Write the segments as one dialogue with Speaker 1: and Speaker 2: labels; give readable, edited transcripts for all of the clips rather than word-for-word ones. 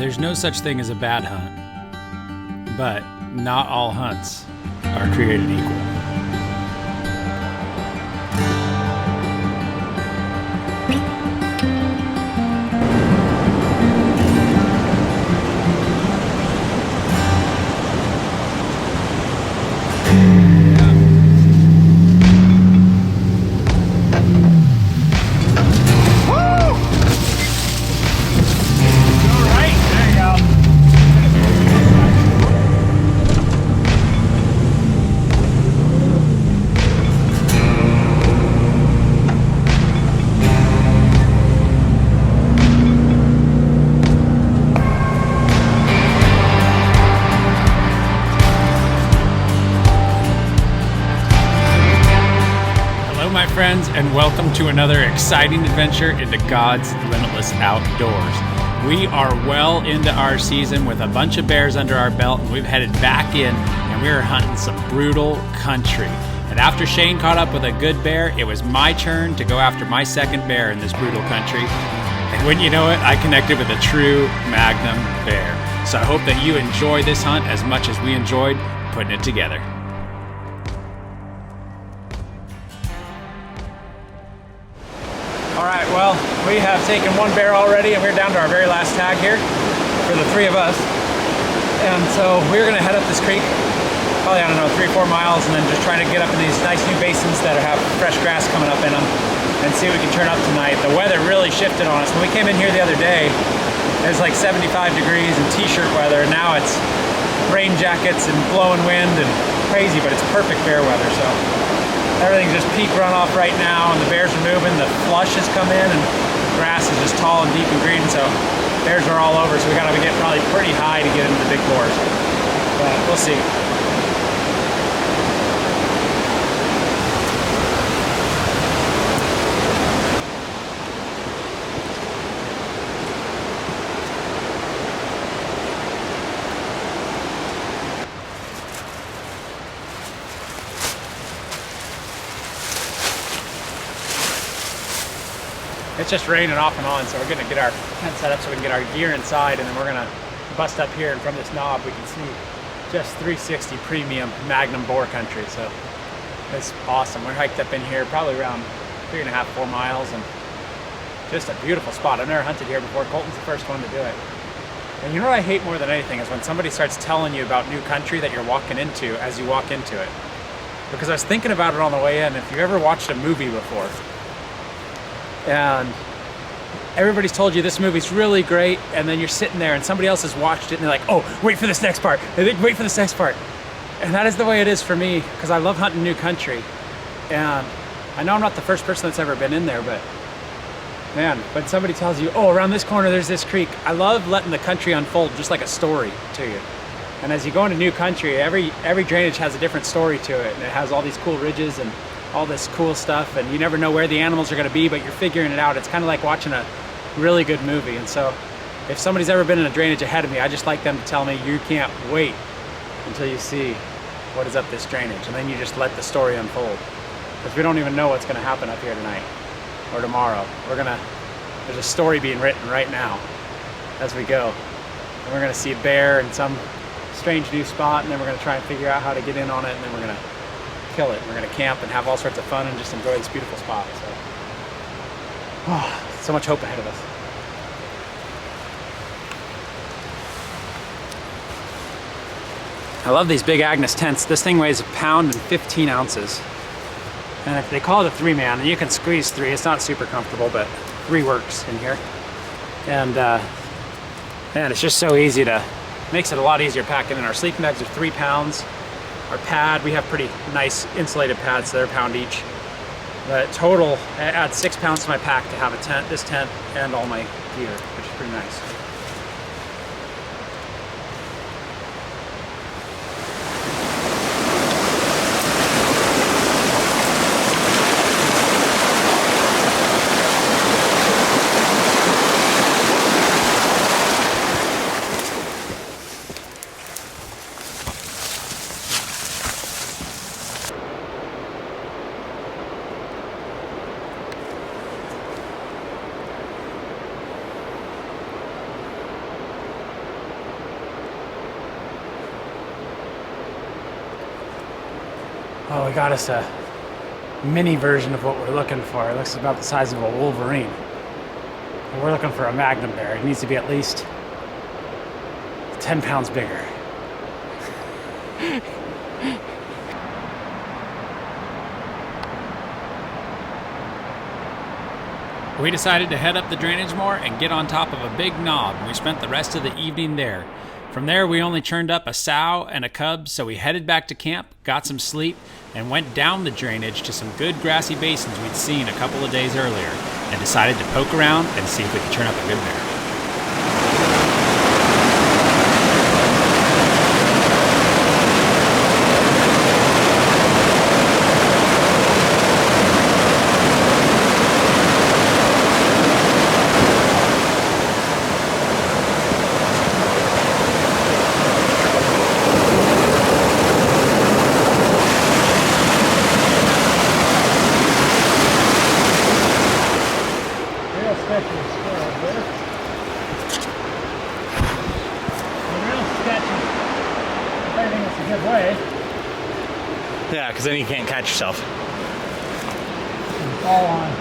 Speaker 1: There's no such thing as a bad hunt, but not all hunts are created equal. My friends, and welcome to another exciting adventure into God's limitless outdoors. We are well into our season with a bunch of bears under our belt, and we've headed back in and we're hunting some brutal country. And after Shane caught up with a good bear, it was my turn to go after my second bear in this brutal country. And wouldn't you know it, I connected with a true MAGNUM bear. So I hope that you enjoy this hunt as much as we enjoyed putting it together. Alright, well, we have taken one bear already and we're down to our very last tag here for the three of us. And so we're going to head up this creek, probably, I don't know, 3 or 4 miles, and then just try to get up in these nice new basins that have fresh grass coming up in them and see what we can turn up tonight. The weather really shifted on us. When we came in here the other day, it was like 75 degrees and t-shirt weather, and now it's rain jackets and blowing wind and crazy, but it's perfect bear weather. So everything's just peak runoff right now, and the bears are moving. The flush has come in, and grass is just tall and deep and green, so bears are all over. So we gotta get probably pretty high to get into the big boars, but we'll see. It's just raining off and on, so we're gonna get our tent set up so we can get our gear inside, and then we're gonna bust up here, and from this knob we can see just 360 premium MAGNUM boar country. So it's awesome. We're hiked up in here probably around 3.5 to 4 miles, and just a beautiful spot. I've never hunted here before. Colton's the first one to do it. And you know what I hate more than anything is when somebody starts telling you about new country that you're walking into as you walk into it. Because I was thinking about it on the way in. If you've ever watched a movie before, and everybody's told you this movie's really great, and then you're sitting there and somebody else has watched it and they're like, oh, wait for this next part. They think, wait for this next part. And that is the way it is for me, because I love hunting new country. And I know I'm not the first person that's ever been in there, but man, when somebody tells you, oh, around this corner there's this creek, I love letting the country unfold just like a story to you. And as you go into new country, every drainage has a different story to it, and it has all these cool ridges and all this cool stuff, and you never know where the animals are going to be, but you're figuring it out. It's kind of like watching a really good movie. And so if somebody's ever been in a drainage ahead of me, I just like them to tell me, you can't wait until you see what is up this drainage, and then you just let the story unfold, because we don't even know what's going to happen up here tonight or tomorrow. There's a story being written right now as we go, and we're going to see a bear in some strange new spot, and then we're going to try and figure out how to get in on it, and then we're going to kill it. We're going to camp and have all sorts of fun and just enjoy this beautiful spot. So much hope ahead of us. I love these big Agnes tents. This thing weighs 1 pound and 15 ounces. And if they call it a 3-man, and you can squeeze 3, it's not super comfortable, but 3 works in here. And man, it's just so easy makes it a lot easier packing in. Our sleeping bags are 3 pounds. Our pad, we have pretty nice insulated pads, so they're 1 pound each. But total, I add 6 pounds to my pack to have this tent and all my gear, which is pretty nice. Oh, we got us a mini version of what we're looking for. It looks about the size of a wolverine. And we're looking for a magnum bear. It needs to be at least 10 pounds bigger. We decided to head up the drainage more and get on top of a big knob. We spent the rest of the evening there. From there, we only churned up a sow and a cub, so we headed back to camp, got some sleep, and went down the drainage to some good grassy basins we'd seen a couple of days earlier, and decided to poke around and see if we could turn up a good bear.
Speaker 2: Yeah, because then you can't catch yourself.
Speaker 1: Fall on.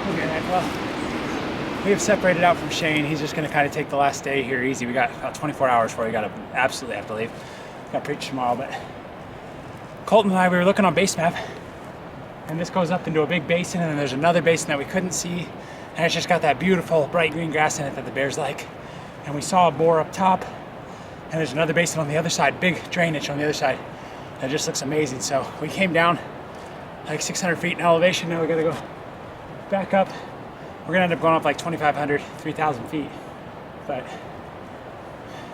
Speaker 1: Okay, well, we have separated out from Shane. He's just going to kind of take the last day here easy. We got about 24 hours before we absolutely have to leave. Got to preach tomorrow, but Colton and I, we were looking on Basemap, and this goes up into a big basin, and then there's another basin that we couldn't see, and it's just got that beautiful bright green grass in it that the bears like. And we saw a boar up top, and there's another basin on the other side, big drainage on the other side. That just looks amazing. So we came down like 600 feet in elevation. Now we gotta go back up. We're gonna end up going up like 2,500, 3,000 feet. But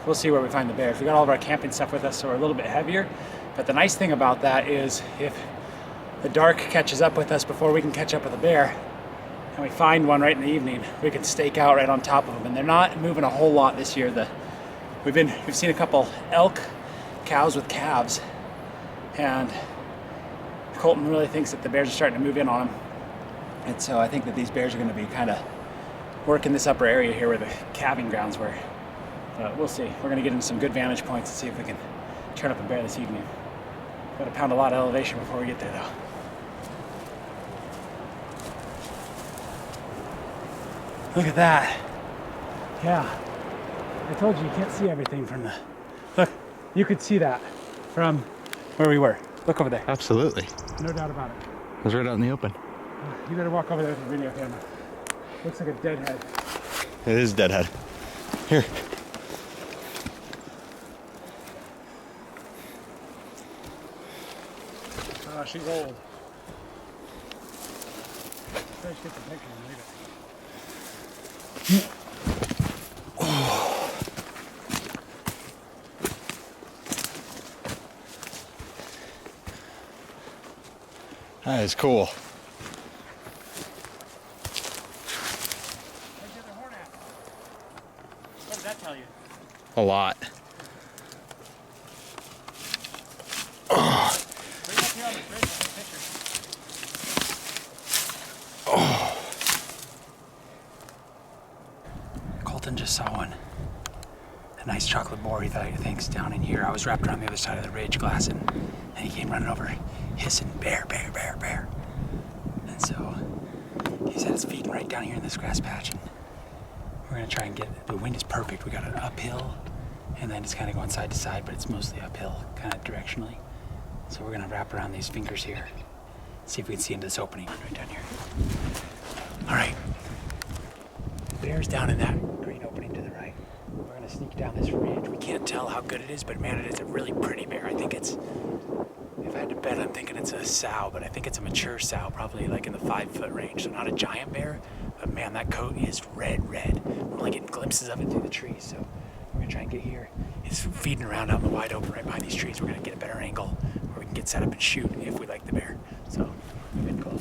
Speaker 1: we'll see where we find the bears. We got all of our camping stuff with us, so we're a little bit heavier. But the nice thing about that is if the dark catches up with us before we can catch up with a bear, and we find one right in the evening, we can stake out right on top of them. And they're not moving a whole lot this year. We've seen a couple elk cows with calves, and Colton really thinks that the bears are starting to move in on them. And so I think that these bears are going to be kind of working this upper area here where the calving grounds were. We'll see. We're going to get in some good vantage points and see if we can turn up a bear this evening. Got to pound a lot of elevation before we get there, though. Look at that. Yeah. I told you can't see everything from the... Look, you could see that from where we were. Look over there.
Speaker 2: Absolutely.
Speaker 1: No doubt about it.
Speaker 2: It was right out in the open.
Speaker 1: You better walk over there with the video camera. Looks like a deadhead.
Speaker 2: It is deadhead. Here.
Speaker 1: Oh, she's old. Let's get the picture and leave it.
Speaker 2: That is cool.
Speaker 1: Where'd you get the horn at? What does that tell you?
Speaker 2: A lot.
Speaker 1: Bring it up here on the bridge and take pictures. Colton just saw one. A nice chocolate boar, he thinks, down in here. I was wrapped around the other side of the ridge glassing, and he came running over, hissing, bear, bear, bear, bear. And so he said it's feeding right down here in this grass patch. And we're gonna try and the wind is perfect. We got an uphill, and then it's kind of going side to side, but it's mostly uphill, kind of directionally. So we're gonna wrap around these fingers here, see if we can see into this opening right down here. All right, bear's down in that green opening to the right. We're gonna sneak down this ridge. We can't tell how good it is, but man, it is a really pretty bear. I think it's, if I had to bet, I'm thinking it's a sow, but I think it's a mature sow, probably like in the 5-foot range. So not a giant bear, but man, that coat is red, red. I'm only getting glimpses of it through the trees, so we're gonna try and get here. It's feeding around out in the wide open right behind these trees. We're gonna get a better angle where we can get set up and shoot if we like the bear. So, good call.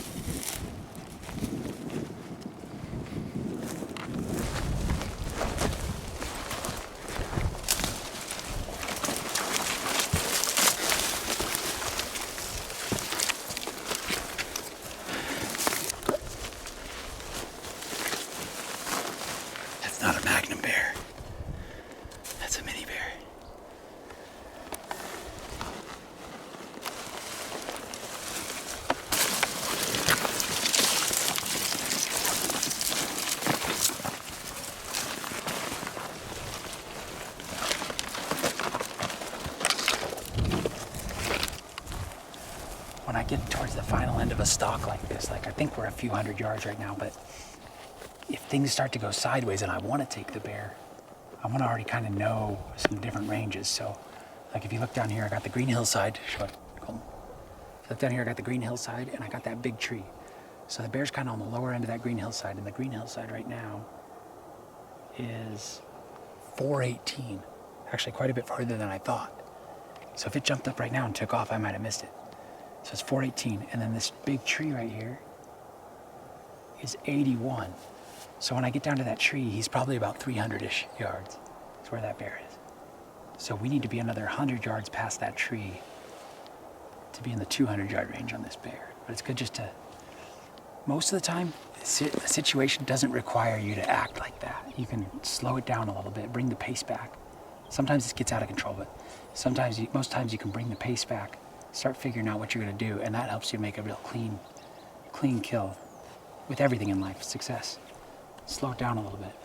Speaker 1: when I get towards the final end of a stalk like this, like I think we're a few hundred yards right now, but if things start to go sideways and I want to take the bear, I want to already kind of know some different ranges. So like if you look down here, I got the green hillside. Show it, Colton. If you look down here, I got the green hillside and I got that big tree. So the bear's kind of on the lower end of that green hillside, and the green hillside right now is 418. Actually quite a bit farther than I thought. So if it jumped up right now and took off, I might have missed it. So it's 418, and then this big tree right here is 81. So when I get down to that tree, he's probably about 300-ish yards. That's where that bear is. So we need to be another 100 yards past that tree to be in the 200-yard range on this bear. But it's good just to, most of the time, the situation doesn't require you to act like that. You can slow it down a little bit, bring the pace back. Sometimes this gets out of control, but most times you can bring the pace back, start figuring out what you're gonna do, and that helps you make a real clean kill with everything in life, success. Slow it down a little bit.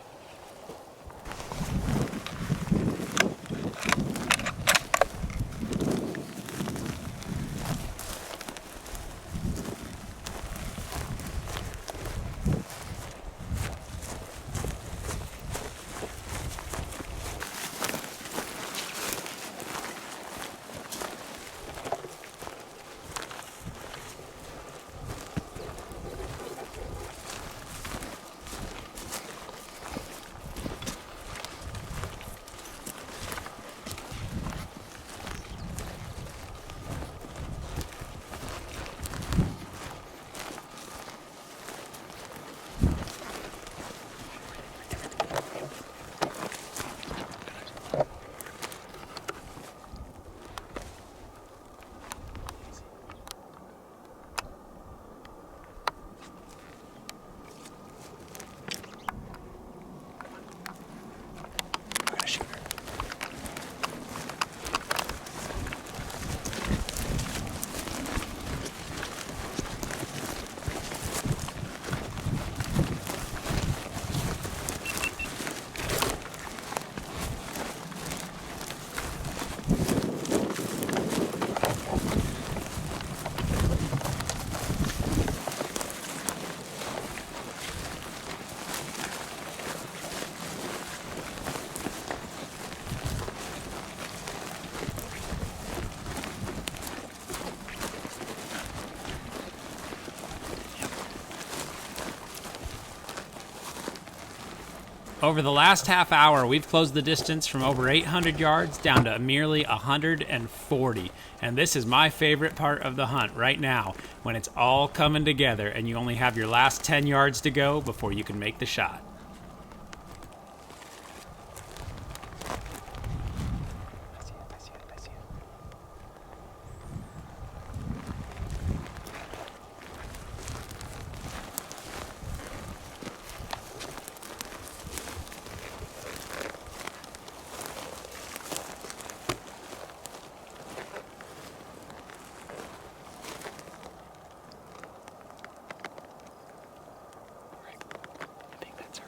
Speaker 3: Over the last half hour, we've closed the distance from over 800 yards down to merely 140. And this is my favorite part of the hunt right now, when it's all coming together and you only have your last 10 yards to go before you can make the shot.
Speaker 1: I think that's her.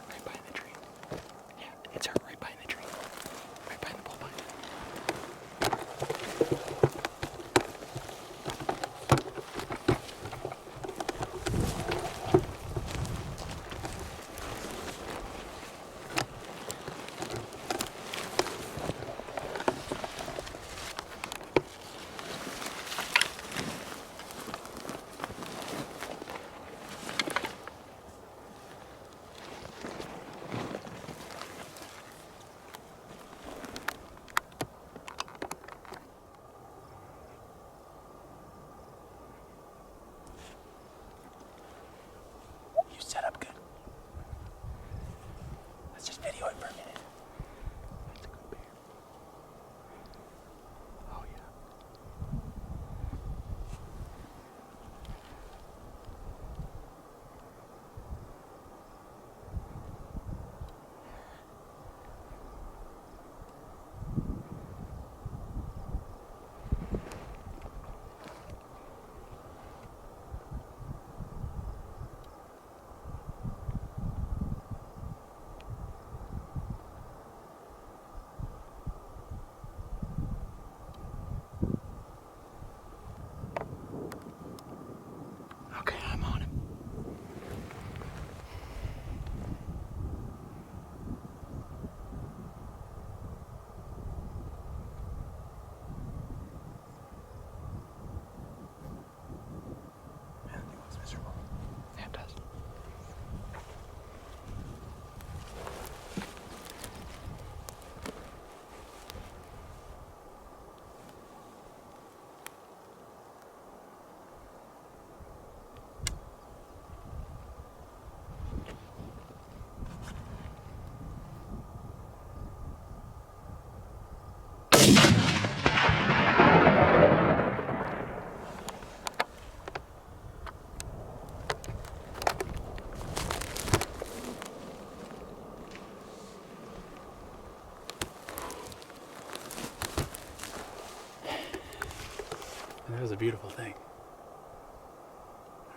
Speaker 1: And that was a beautiful thing.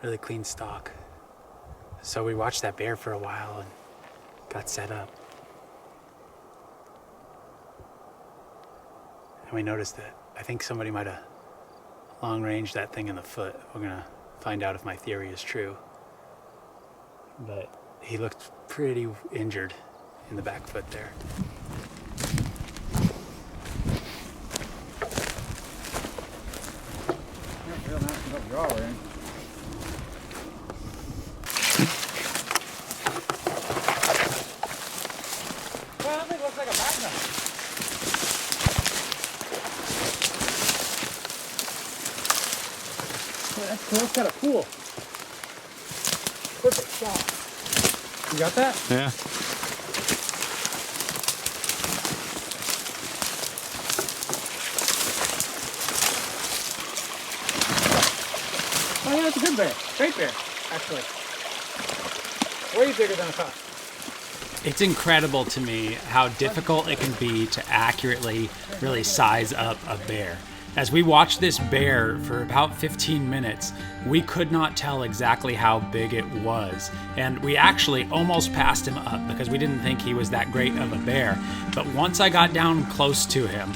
Speaker 1: Really clean stalk. So we watched that bear for a while and got set up. And we noticed that I think somebody might have long ranged that thing in the foot. We're gonna find out if my theory is true. But he looked pretty injured in the back foot there. Real nice little draw in. Well, I think it looks like a magnum. Yeah, that's cool. It's got a pool. Perfect shot. You got that?
Speaker 2: Yeah.
Speaker 1: Oh yeah, it's a good bear. Great bear, actually. Way bigger than I thought.
Speaker 3: It's incredible to me how difficult it can be to accurately really size up a bear. As we watched this bear for about 15 minutes, we could not tell exactly how big it was. And we actually almost passed him up because we didn't think he was that great of a bear. But once I got down close to him,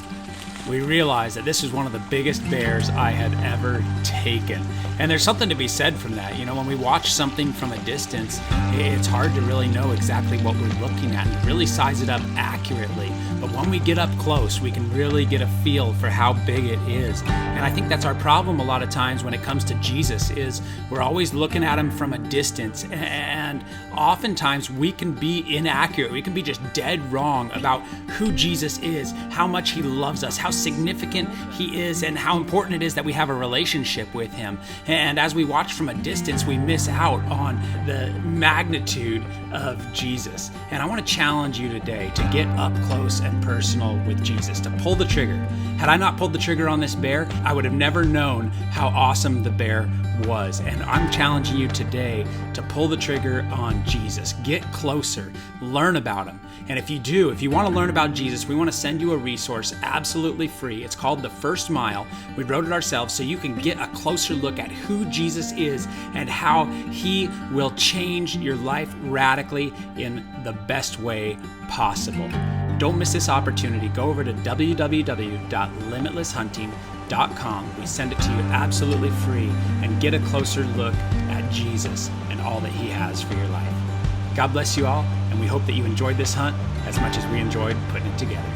Speaker 3: we realized that this was one of the biggest bears I had ever taken. And there's something to be said from that. You know, when we watch something from a distance, it's hard to really know exactly what we're looking at and really size it up accurately. But when we get up close, we can really get a feel for how big it is. And I think that's our problem a lot of times when it comes to Jesus, is we're always looking at him from a distance. And oftentimes we can be inaccurate. We can be just dead wrong about who Jesus is, how much he loves us, how significant he is, and how important it is that we have a relationship with him. And as we watch from a distance, we miss out on the magnitude of Jesus. And I want to challenge you today to get up close and personal with Jesus, to pull the trigger. Had I not pulled the trigger on this bear, I would have never known how awesome the bear was. And I'm challenging you today to pull the trigger on Jesus. Get closer, learn about him. And if you want to learn about Jesus, we want to send you a resource absolutely free. It's called The First Mile. We wrote it ourselves so you can get a closer look at who Jesus is and how he will change your life radically in the best way possible. Don't miss this opportunity. Go over to www.limitlesshunting.com. We send it to you absolutely free and get a closer look at Jesus and all that he has for your life. God bless you all, and we hope that you enjoyed this hunt as much as we enjoyed putting it together.